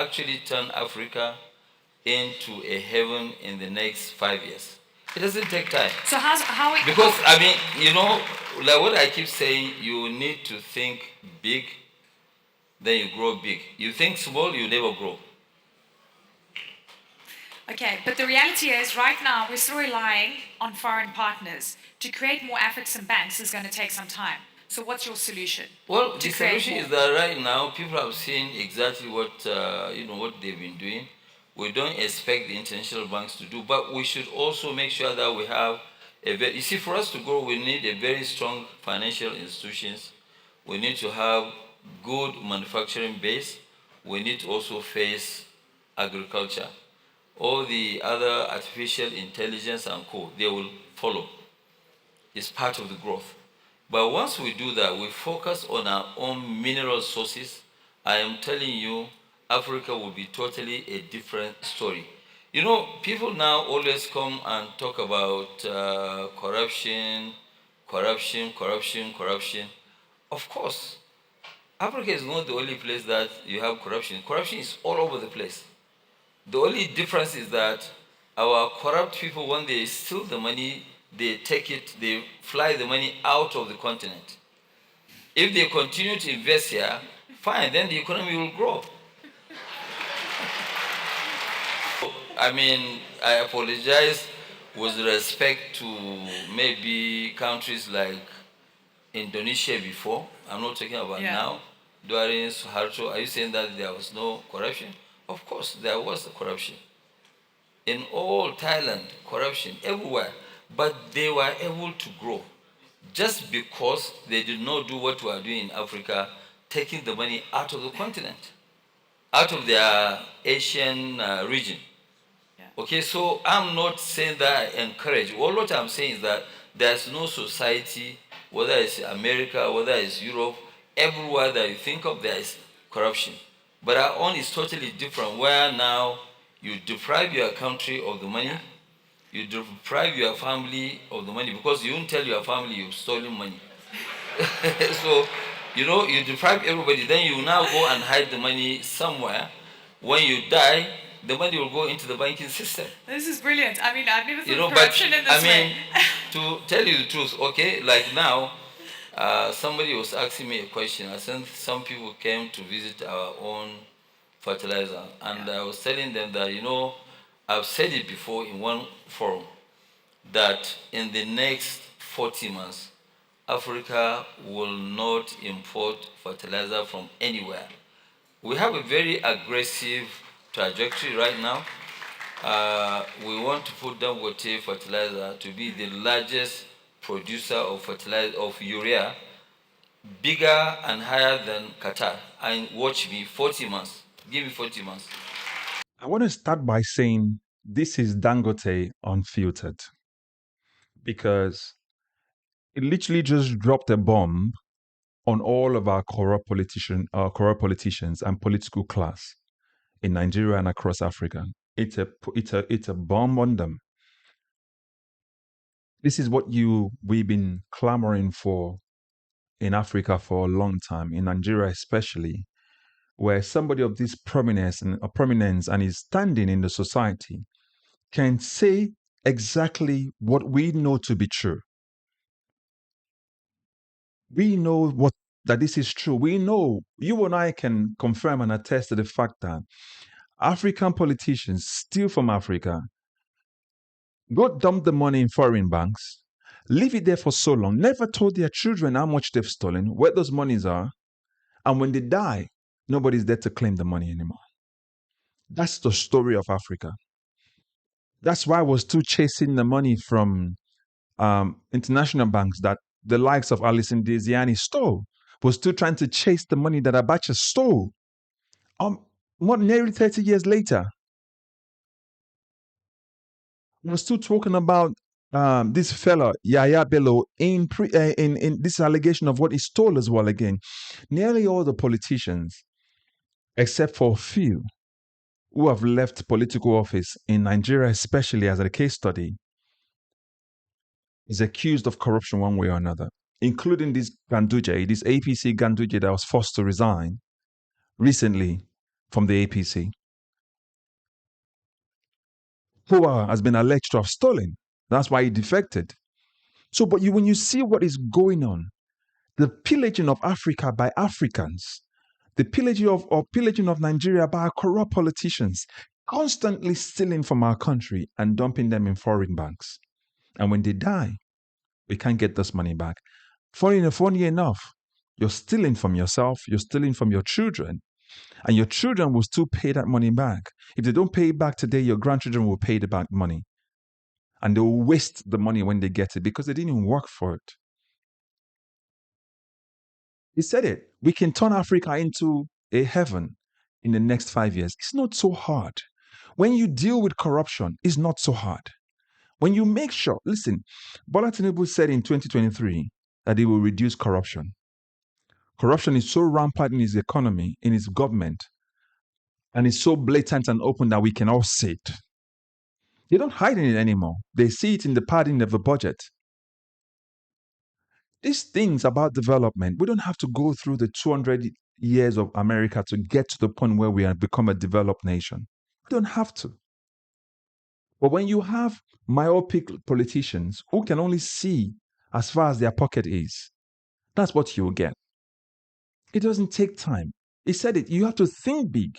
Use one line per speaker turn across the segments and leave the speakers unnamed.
actually turn Africa into a heaven in the next 5 years. It doesn't take time.
So how we
Because I mean, like what I keep saying, you need to think big, then you grow big. You think small, you never grow.
Okay, but the reality is right now we're still relying on foreign partners. To create more African banks is going to take some time. So what's your solution?
Well,
To
the
create
solution
more?
is that right now people have seen exactly what what they've been doing. We don't expect the international banks to do, but we should also make sure that we have a very. You see, for us to grow, we need a very strong financial institutions. We need to have good manufacturing base. We need to also face agriculture. All the other artificial intelligence and co, they will follow. It's part of the growth. But once we do that, we focus on our own mineral sources. I am telling you, Africa will be totally a different story. You know, people now always come and talk about corruption, corruption, corruption, corruption. Of course, Africa is not the only place that you have corruption. Corruption is all over the place. The only difference is that our corrupt people, when they steal the money, they take it, they fly the money out of the continent. If they continue to invest here, fine, then the economy will grow. I mean, I apologize with respect to maybe countries like Indonesia before. I'm not talking about now. During Suharto, are you saying that there was no corruption? Of course, there was corruption. In all Thailand, corruption everywhere, but they were able to grow just because they did not do what we are doing in Africa, taking the money out of the continent, out of their Asian region. Okay, so I'm not saying that I encourage. All what I'm saying is that there's no society, whether it's America, whether it's Europe, everywhere that you think of, there is corruption. But our own is totally different, where now you deprive your country of the money, you deprive your family of the money, because you won't tell your family you've stolen money. So, you deprive everybody, then you now go and hide the money somewhere. When you die, the money will go into the banking system.
This is brilliant. I mean, I've never thought of corruption in this way.
To tell you the truth, okay, like now, somebody was asking me a question. I said some people came to visit our own fertilizer, and I was telling them that, I've said it before in one forum, that in the next 40 months, Africa will not import fertilizer from anywhere. We have a very aggressive trajectory right now. We want to put Dangote fertilizer to be the largest producer of fertilizer, of urea, bigger and higher than Qatar. And watch me, 40 months. Give me 40 months.
I want to start by saying this is Dangote Unfiltered because it literally just dropped a bomb on all of our corrupt politicians and political class in Nigeria and across Africa. It's a bomb on them. This is what we've been clamoring for in Africa for a long time, in Nigeria especially, where somebody of this prominence and is standing in the society can say exactly what we know to be true. We know that this is true. We know, you and I can confirm and attest to the fact that African politicians steal from Africa, go dump the money in foreign banks, leave it there for so long, never told their children how much they've stolen, where those monies are, and when they die, nobody's there to claim the money anymore. That's the story of Africa. That's why I was still chasing the money from international banks that the likes of Alison Desiani stole. Was still trying to chase the money that Abacha stole. More nearly 30 years later, we're still talking about this fella Yaya Bello in this allegation of what he stole as well. Again, nearly all the politicians, except for a few, who have left political office in Nigeria, especially as a case study, is accused of corruption one way or another, including this APC Ganduje that was forced to resign recently from the APC, who has been alleged to have stolen. That's why he defected. So, but when you see what is going on, the pillaging of Africa by Africans, the pillaging of Nigeria by our corrupt politicians, constantly stealing from our country and dumping them in foreign banks. And when they die, we can't get this money back. Funny enough, you're stealing from yourself, you're stealing from your children, and your children will still pay that money back. If they don't pay it back today, your grandchildren will pay the back money. And they will waste the money when they get it because they didn't work for it. He said it. We can turn Africa into a heaven in the next 5 years. It's not so hard. When you deal with corruption, it's not so hard. When you make sure, listen, Bola Tinubu said in 2023 that he will reduce corruption. Corruption is so rampant in his economy, in his government, and it's so blatant and open that we can all see it. They don't hide in it anymore. They see it in the padding of the budget. These things about development, we don't have to go through the 200 years of America to get to the point where we have become a developed nation. We don't have to. But when you have myopic politicians who can only see as far as their pocket is, that's what you'll get. It doesn't take time. He said it. You have to think big.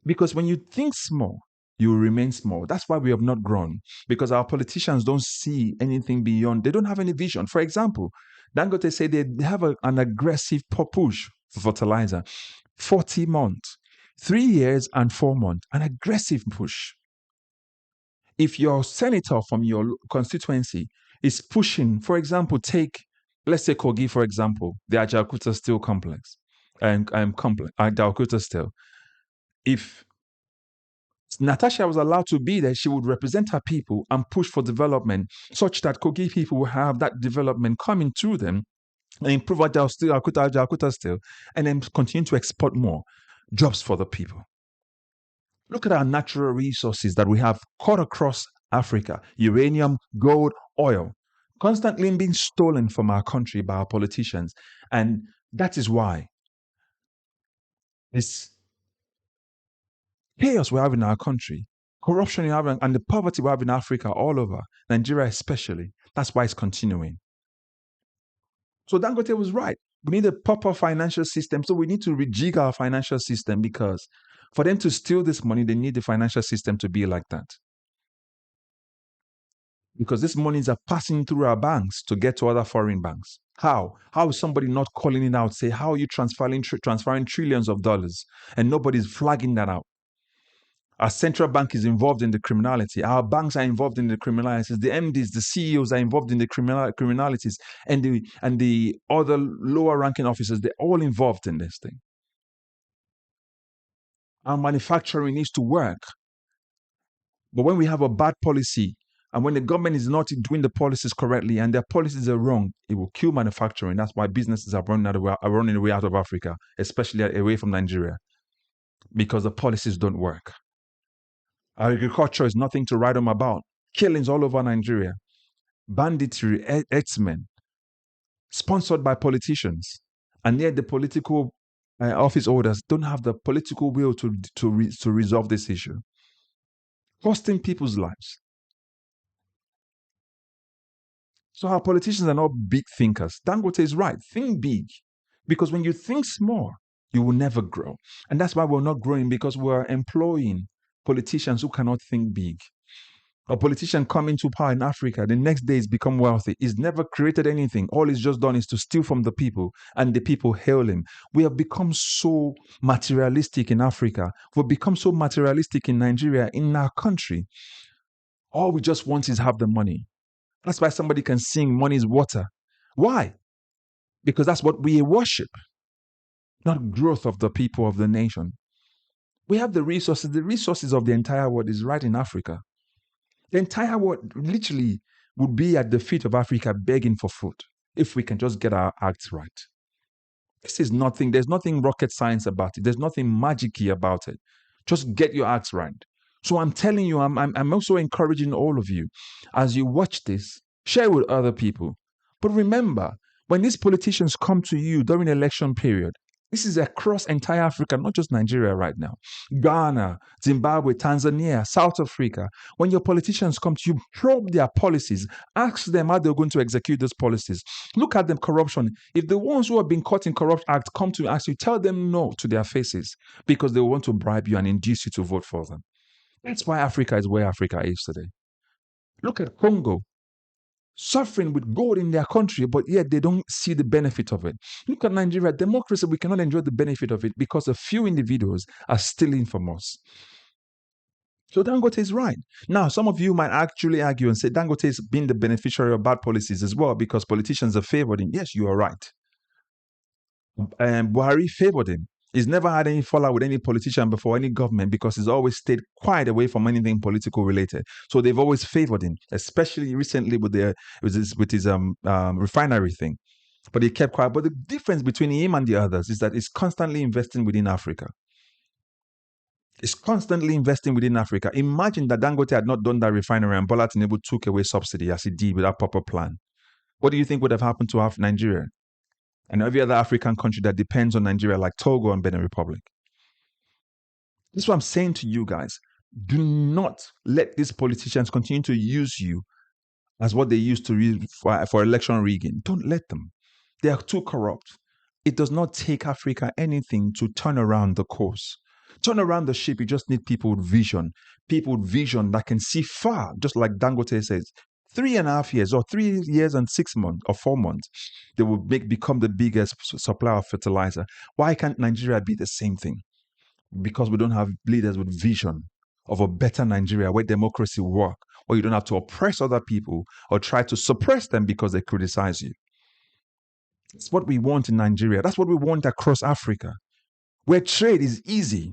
Because when you think small, you will remain small. That's why we have not grown. Because our politicians don't see anything beyond. They don't have any vision. For example, Dangote said they have an aggressive push for fertilizer. 40 months, 3 years and 4 months. An aggressive push. If your senator from your constituency is pushing, for example, let's say Kogi, for example, the Ajaokuta Steel Complex, Ajaokuta Steel. If Natasha was allowed to be there, she would represent her people and push for development such that Kogi people will have that development coming to them and improve Ajaokuta Steel and then continue to export more jobs for the people. Look at our natural resources that we have cut across Africa: uranium, gold, oil, constantly being stolen from our country by our politicians. And that is why this chaos we have in our country, corruption we have, and the poverty we have in Africa all over, Nigeria especially, that's why it's continuing. So Dangote was right. We need a proper financial system. So we need to rejig our financial system, because for them to steal this money, they need the financial system to be like that. Because these monies are passing through our banks to get to other foreign banks. How? How is somebody not calling it out? Say, how are you transferring trillions of dollars and nobody's flagging that out? Our central bank is involved in the criminality. Our banks are involved in the criminalities. The MDs, the CEOs are involved in the criminalities, and the other lower ranking officers, they're all involved in this thing. Our manufacturing needs to work. But when we have a bad policy, and when the government is not doing the policies correctly and their policies are wrong, it will kill manufacturing. That's why businesses are running away out of Africa, especially away from Nigeria, because the policies don't work. Agriculture is nothing to write home about. Killings all over Nigeria. Banditry, herdsmen, sponsored by politicians. And yet the political office holders don't have the political will to resolve this issue. Costing people's lives. So our politicians are not big thinkers. Dangote is right. Think big. Because when you think small, you will never grow. And that's why we're not growing, because we're employing politicians who cannot think big. A politician coming to power in Africa, the next day he's become wealthy. He's never created anything. All he's just done is to steal from the people, and the people hail him. We have become so materialistic in Africa. We've become so materialistic in Nigeria, in our country. All we just want is have the money. That's why somebody can sing money is water. Why? Because that's what we worship, not growth of the people of the nation. We have the resources. The resources of the entire world is right in Africa. The entire world literally would be at the feet of Africa begging for food if we can just get our acts right. This is nothing. There's nothing rocket science about it. There's nothing magic-y about it. Just get your acts right. So I'm telling you, I'm also encouraging all of you, as you watch this, share with other people. But remember, when these politicians come to you during election period, This is across entire Africa, not just Nigeria right now. Ghana, Zimbabwe, Tanzania, South Africa. When your politicians come to you, probe their policies. Ask them how they're going to execute those policies. Look at them corruption. If the ones who have been caught in corrupt acts come to ask you, tell them no to their faces because they want to bribe you and induce you to vote for them. That's why Africa is where Africa is today. Look at Congo, suffering with gold in their country, but yet they don't see the benefit of it. Look at Nigeria, democracy, we cannot enjoy the benefit of it because a few individuals are stealing from us. So Dangote is right. Now, some of you might actually argue and say Dangote has been the beneficiary of bad policies as well because politicians are favored him. Yes, you are right. Buhari favored him. He's never had any fallout with any politician before, any government, because he's always stayed quiet away from anything political related. So they've always favored him, especially recently with his refinery thing. But he kept quiet. But the difference between him and the others is that he's constantly investing within Africa. It's constantly investing within Africa. Imagine that Dangote had not done that refinery and Bola Tinubu took away subsidy as he did with that proper plan. What do you think would have happened to Nigeria and every other African country that depends on Nigeria, like Togo and Benin Republic? This is what I'm saying to you guys. Do not let these politicians continue to use you as what they used to use for election rigging. Don't let them. They are too corrupt. It does not take Africa anything to turn around the course. Turn around the ship. You just need people with vision that can see far, just like Dangote says. 3.5 years or 3 years and 6 months or 4 months, they will become the biggest supplier of fertilizer. Why can't Nigeria be the same thing? Because we don't have leaders with vision of a better Nigeria where democracy works, where you don't have to oppress other people or try to suppress them because they criticize you. That's what we want in Nigeria. That's what we want across Africa, where trade is easy.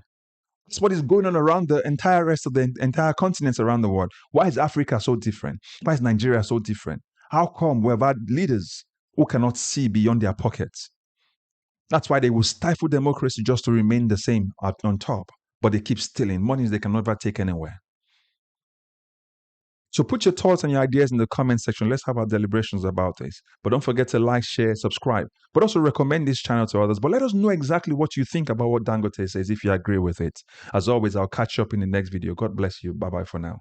That's what is going on around the entire rest of the entire continents around the world. Why is Africa so different? Why is Nigeria so different? How come we have had leaders who cannot see beyond their pockets? That's why they will stifle democracy just to remain the same on top. But they keep stealing monies they can never take anywhere. So put your thoughts and your ideas in the comment section. Let's have our deliberations about this. But don't forget to like, share, subscribe. But also recommend this channel to others. But let us know exactly what you think about what Dangote says if you agree with it. As always, I'll catch you up in the next video. God bless you. Bye-bye for now.